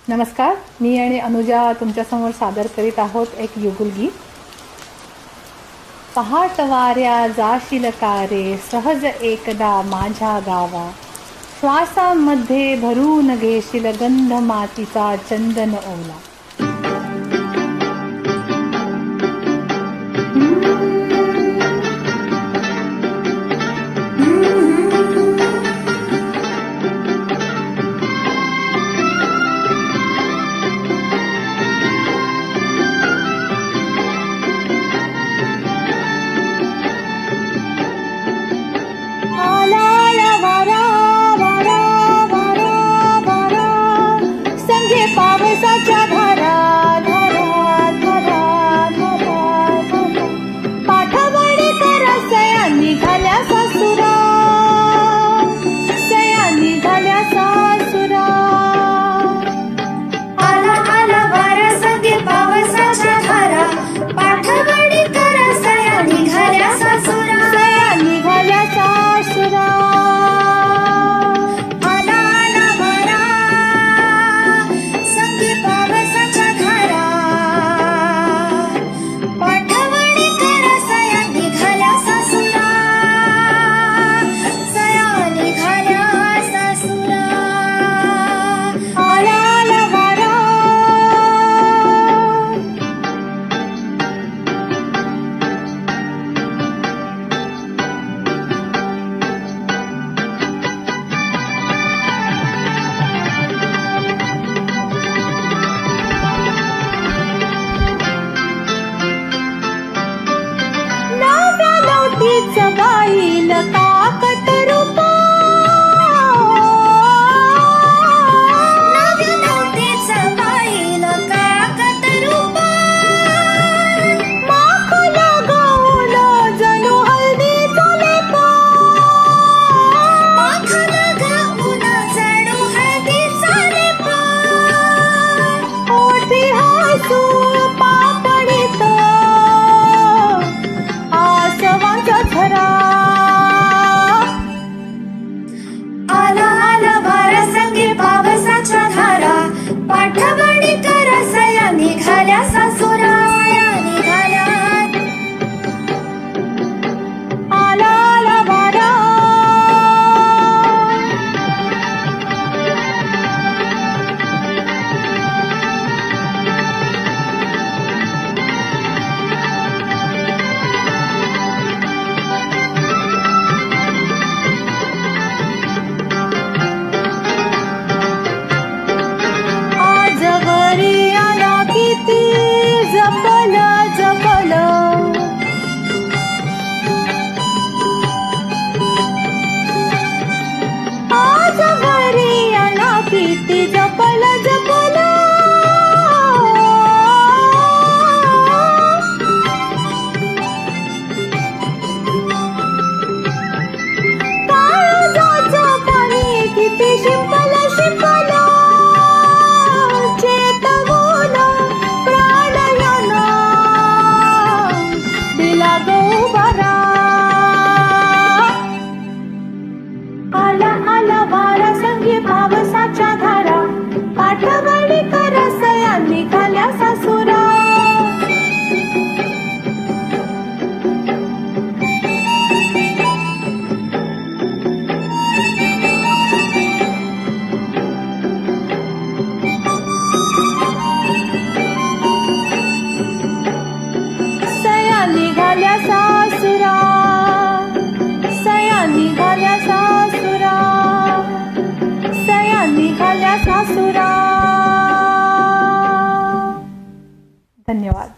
नमस्कार, मी आणि अनुजा तुमच्यासमोर सादर करीत आहोत एक युगुलगीत. पहाट वाऱ्या जाशील का रे सहज एकदा माझ्या गावा, श्वासामध्ये भरून घेशील गंध मातीचा चंदन ओला. पावसाच्या धारा धारा धारा धारा, पाठवणी कर सया निघाल्या सासुरा, सया निघाल्या सासुरा. आला आला वारा संगे पावसाच्या धारा, पाठवणी कर सया निघाल्या सासुरा, सया निघाल्या सासुरा. बाईल काकत रूपा, नवनवतीच बाईल काकत रूपा, माखल गाऊन जणू हळदीचा लेपा, माखल गाऊन जणू हळदीचा लेपा. ओठी हसू पापणीत आसवांचा झरा, आला आला वारा संगे पावसाच्या धारा, पाठवणी कर सया निघाल्या सासुरा, निघाल्या. आला आला वारा, जपल जपल आज घरी आला किती जपल जपल. काळजाचं पाणी किती शिंपल शिंपल, चेतवून गौबरा. आला आला वारा संगे पावसाच्या धारा, पाठवणी कर सया निघाल्या सासुरा. सया निघाल्या सासुरा, सया निघाल्या सासुरा, सया निघाल्या सासुरा. धन्यवाद.